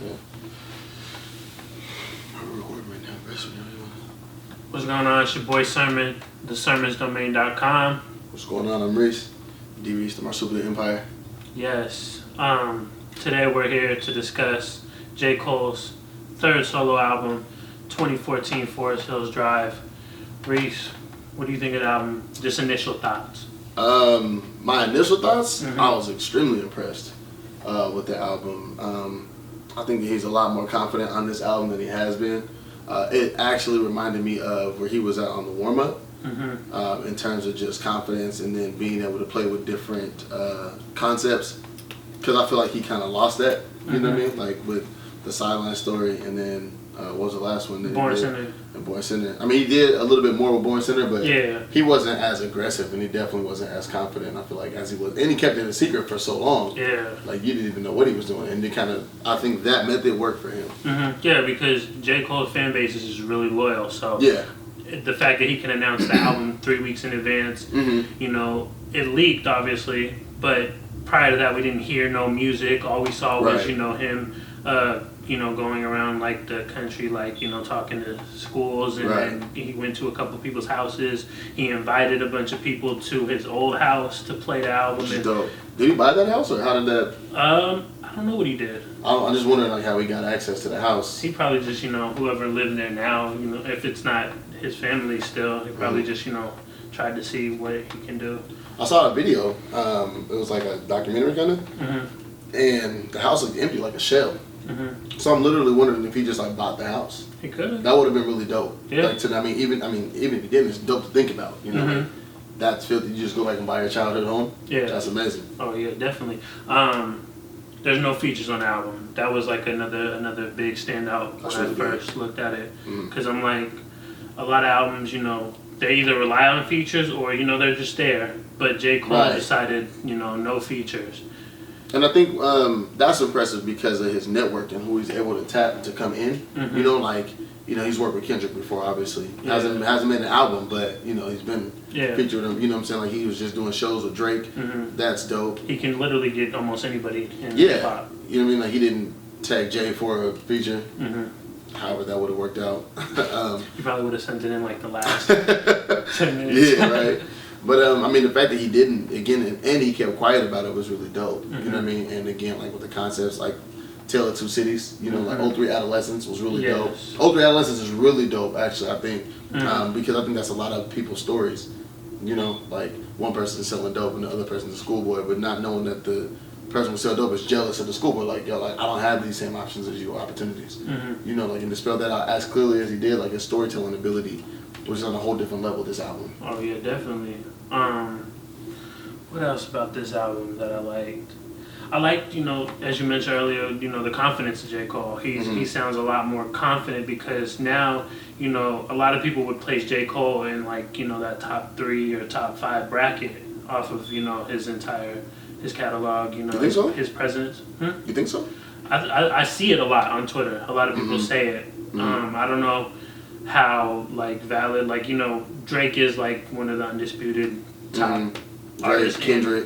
Yeah. I'm recording right now. What's going on? It's your boy Sermon, thesermonsdomain.com. What's going on? I'm Reese. D Reese, the Marsupial Empire. Yes. Today we're here to discuss J. Cole's third solo album, 2014 Forest Hills Drive. Reese, what do you think of the album? Just initial thoughts. My initial thoughts, I was extremely impressed with the album. I think he's a lot more confident on this album than he has been. It actually reminded me of where he was at on the warm-up in terms of just confidence and then being able to play with different concepts. Because I feel like he kind of lost that, you know what I mean? Like with the Sideline Story and then what was the last one? Born Center. And Born Center. I mean, he did a little bit more with Born Center, but he wasn't as aggressive and he definitely wasn't as confident, I feel like, as he was. And he kept it a secret for so long. Yeah. Like, you didn't even know what he was doing. And they kind of, I think that method worked for him. Yeah, because J. Cole's fan base is just really loyal. So yeah. The fact that he can announce the album 3 weeks in advance, you know, it leaked, obviously, but prior to that, we didn't hear no music. All we saw was, you know, him, you know, going around like the country, like, you know, talking to schools, and then he went to a couple people's houses. He invited a bunch of people to his old house to play the album. Which is dope. Did he buy that house, or how did that? I don't know what he did. I'm just wondering, like, how he got access to the house. He probably just, you know, whoever lived there now, you know, if it's not his family still, he probably just, you know, tried to see what he can do. I saw a video. It was like a documentary kind of, and the house looked empty, like a shell. So I'm literally wondering if he just like bought the house. He could have. That would have been really dope. Yeah. Like I mean, even if he didn't, it's dope to think about. You know, like, that's filthy. You just go back and buy your childhood home. Yeah. That's amazing. Oh yeah, definitely. There's no features on the album. That was like another big standout when I first looked at it, because I'm like, a lot of albums, you know, they either rely on features or, you know, they're just there. But J. Cole decided, you know, no features. And I think that's impressive because of his network and who he's able to tap to come in. You know, like, you know, he's worked with Kendrick before, obviously. Hasn't made an album, but, you know, he's been featured him. You know what I'm saying? Like, he was just doing shows with Drake. That's dope. He can literally get almost anybody in hip-hop. You know what I mean? Like, he didn't tag Jay for a feature. However that would have worked out. You probably would have sent it in like the last 10 minutes. Yeah, right. But I mean, the fact that he didn't, again, and he kept quiet about it was really dope. You know what I mean? And again, like with the concepts, like Tale of Two Cities, you know, like 03 Adolescence was really dope. 03 Adolescence is really dope, actually, I think, because I think that's a lot of people's stories. You know, like one person is selling dope and the other person's a schoolboy, but not knowing that the person who sell dope is jealous of the schoolboy. Like, yo, like, I don't have these same options as you, or opportunities. You know, like, and to spell that out as clearly as he did, like his storytelling ability was on a whole different level, this album. Oh yeah, definitely. What else about this album that I liked? I liked, you know, as you mentioned earlier, you know, the confidence of J. Cole. He sounds a lot more confident because now, you know, a lot of people would place J. Cole in, like, you know, that top 3 or top 5 bracket off of, you know, his catalog, you know, you think so? His presence. You think so? I see it a lot on Twitter. A lot of people say it. I don't know how, like, valid, like, you know, Drake is like one of the undisputed top artists. Kendrick.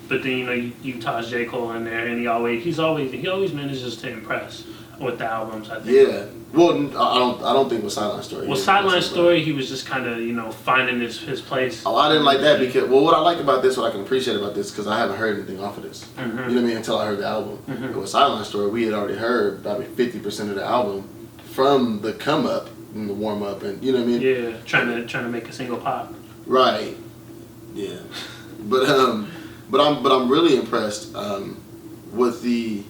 But then, you know, you toss J. Cole in there, and he always manages to impress with the albums, I think. Yeah. Well, I don't think with Sideline Story. Well, Sideline Story, he was just kind of, you know, finding his place. Oh, I didn't like that because, well, what I like about this, what I can appreciate about this, because I haven't heard anything off of this. You know what I mean? Until I heard the album. But with Sideline Story, we had already heard probably 50% of the album from the come up and the warm up, and you know what I mean? Yeah, trying to make a single pop. Right. Yeah. But I'm really impressed with the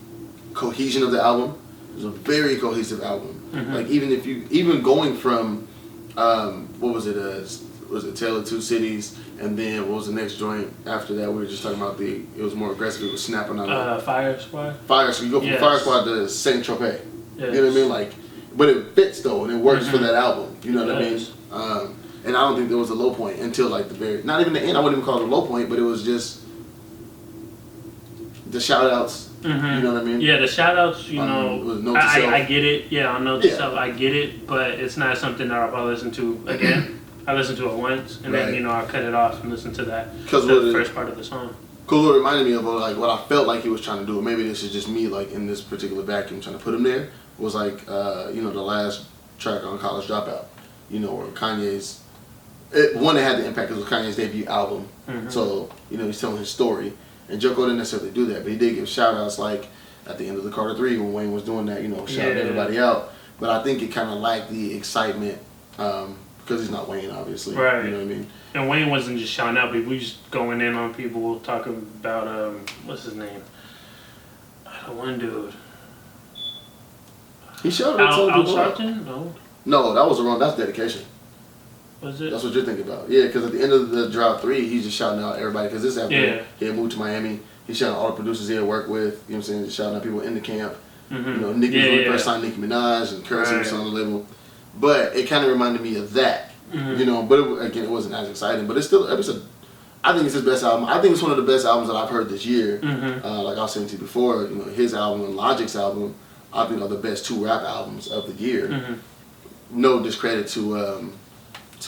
cohesion of the album. It was a very cohesive album. Like even going from what was it? Was it Tale of Two Cities? And then what was the next joint after that? We were just talking about it was more aggressive. It was snapping on Fire Squad. So you go from Fire Squad to Saint Tropez. You know what I mean? Like, but it fits though, and it works for that album. You know what I mean? And I don't think there was a low point until like the very, not even the end. I wouldn't even call it a low point, but it was just the shout outs. You know what I mean? Yeah, the shout outs, you know, I get it. Yeah, I know the stuff, I get it, but it's not something that I'll probably listen to again. I listened to it once, and then, you know, I cut it off and listened to the first part of the song. Cause what it reminded me of, like what I felt like he was trying to do, maybe this is just me, like in this particular vacuum trying to put him there, was like you know, the last track on College Dropout, you know, where Kanye's one that had the impact because it was Kanye's debut album, so you know he's telling his story, and Joe Cole didn't necessarily do that, but he did give shout outs like at the end of the Carter 3 when Wayne was doing that, you know, shouting everybody out, but I think it kind of lacked the excitement because he's not Wayne, obviously, right? You know what I mean? And Wayne wasn't just shouting out people; he was going in on people, talking about what's his name? The one dude. He shouted out Al people. Sharpton? No, that was the wrong. That's dedication. Was it? That's what you're thinking about. Yeah, because at the end of the Drought 3, he's just shouting out everybody. Because this after he had moved to Miami, he's shouting out all the producers he had worked with. You know what I'm saying? Just shouting out people in the camp. You know, Nicki was when he first signed Nicki Minaj, and Currency was on the label. But it kind of reminded me of that. You know, but again, it wasn't as exciting. But it's still, I think it's his best album. I think it's one of the best albums that I've heard this year. Like I was saying to you before, you know, his album and Logic's album, I think are the best 2 rap albums of the year. No discredit to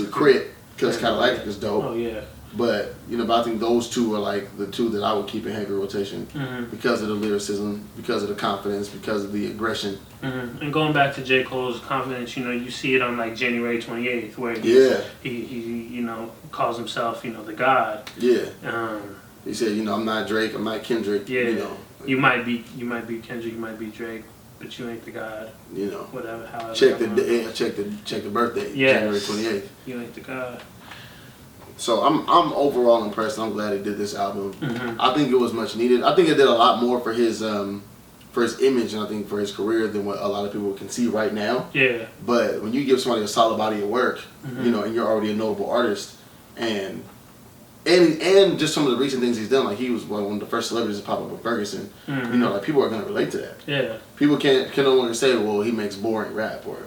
Crit, because Cadillac is dope. Oh yeah. But you know, I think those 2 are like the 2 that I would keep in heavy rotation because of the lyricism, because of the confidence, because of the aggression. And going back to J. Cole's confidence, you know, you see it on like January 28th, where he you know calls himself, you know, the God. Yeah. He said, you know, I'm not Drake, I'm not Kendrick. Yeah. You know, you might be Kendrick, you might be Drake, but you ain't the God. You know. Whatever. However. Check the birthday. Yes. January 28th. You ain't the God. So I'm overall impressed. I'm glad he did this album. I think it was much needed. I think it did a lot more for his image and I think for his career than what a lot of people can see right now. Yeah. But when you give somebody a solid body of work, you know, and you're already a notable artist, and just some of the recent things he's done, like he was one of the first celebrities to pop up with Ferguson. You know, like people are gonna relate to that. Yeah. People can no longer say, well, he makes boring rap, or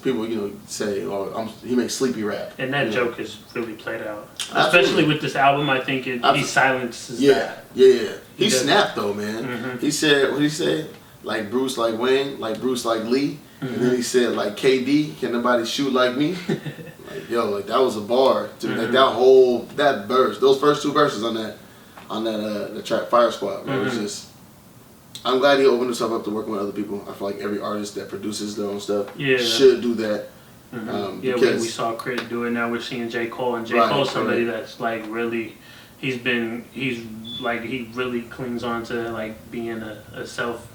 people, you know, say, oh, he makes sleepy rap. And that joke is really played out. Absolutely. Especially with this album, I think he silences that. Yeah. He snapped though, man. He said, what did he say? Like Bruce, like Wayne, like Bruce, like Lee. And then he said, like KD, can nobody shoot like me? Like, yo, like that was a bar. Like that verse, those first 2 verses on that the track Fire Squad, bro, it was just, I'm glad he opened himself up to working with other people. I feel like every artist that produces their own stuff should do that. We saw Crit do it. Now we're seeing J. Cole, and J. Cole's somebody that's like really, he really clings on to like being a self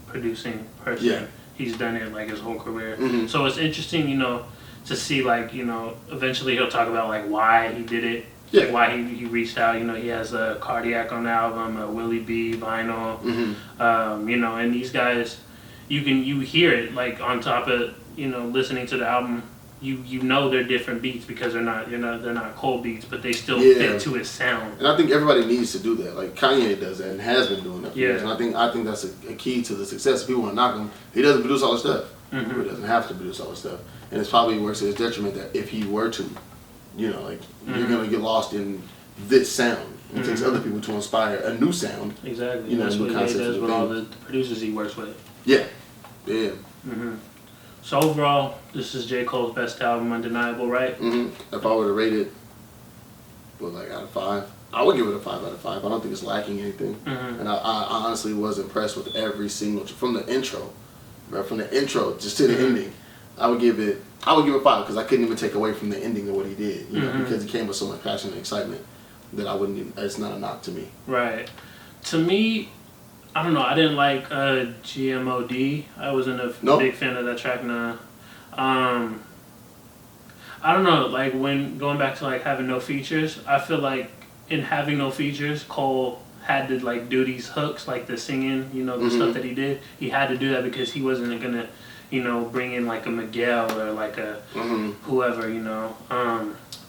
producing person. Yeah. He's done it like his whole career. So it's interesting, you know, to see like, you know, eventually he'll talk about like why he did it. Yeah. Like why he reached out. You know, he has a Cardiac on the album, a Willie B vinyl. You know, and these guys, you hear it like on top of, you know, listening to the album. You know they're different beats because they're not Cole beats, but they still fit to his sound. And I think everybody needs to do that. Like Kanye does that and has been doing that for years. And I think that's a key to the success. People want to knock him. He doesn't produce all the stuff. He doesn't have to produce all the stuff. And it's probably works to his detriment that if he were to, you know, like you're gonna get lost in this sound. It takes other people to inspire a new sound. Exactly. You know, that's what he does with all the thing. producers he works with. Yeah. So overall, this is J. Cole's best album, undeniable, right? If I were to rate it, well, like out of 5, I would give it a 5 out of 5. I don't think it's lacking anything. And I honestly was impressed with every single from the intro, right, from the intro just to the ending. I would give it 5 because I couldn't even take away from the ending of what he did, you know, because he came with so much passion and excitement that I wouldn't even, it's not a knock to me. Right. To me, I don't know. I didn't like GMOD. I wasn't a big fan of that track. Nah. I don't know. Like when going back to like having no features, I feel like in having no features, Cole had to like do these hooks, like the singing, you know, the stuff that he did. He had to do that because he wasn't gonna, you know, bring in like a Miguel or like a whoever, you know.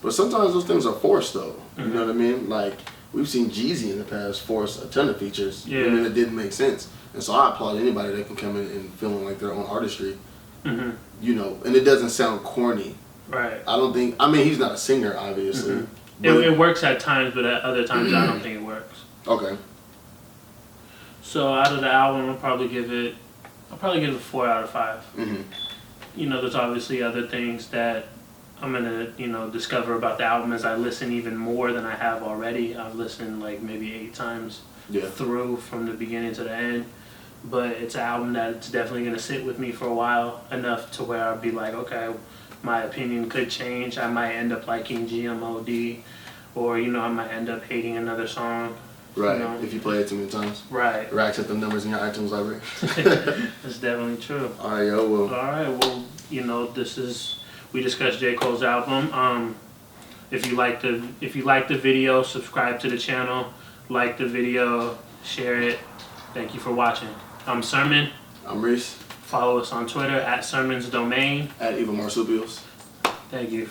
But sometimes those things are forced though. You know what I mean? Like we've seen Jeezy in the past force a ton of features. I mean, it didn't make sense. And so I applaud anybody that can come in and feeling like their own artistry. You know, and it doesn't sound corny. Right. I don't think, I mean, he's not a singer, obviously. It works at times, but at other times I don't think it works. Okay. So out of the album, I'll probably give it a 4 out of 5. You know, there's obviously other things that discover about the album as I listen even more than I have already. I've listened like maybe 8 times through from the beginning to the end. But it's an album that's definitely gonna sit with me for a while, enough to where I'll be like, okay, my opinion could change. I might end up liking GMOD, or I might end up hating another song. Right, if you play it too many times. Right. Racks up them numbers in your iTunes library. That's definitely true. All right, yo, well. All right, well, we discussed J. Cole's album. If you like the video, subscribe to the channel, like the video, share it. Thank you for watching. I'm Sermon. I'm Reese. Follow us on Twitter @SermonsDomain. @EvaMarsupials. Thank you.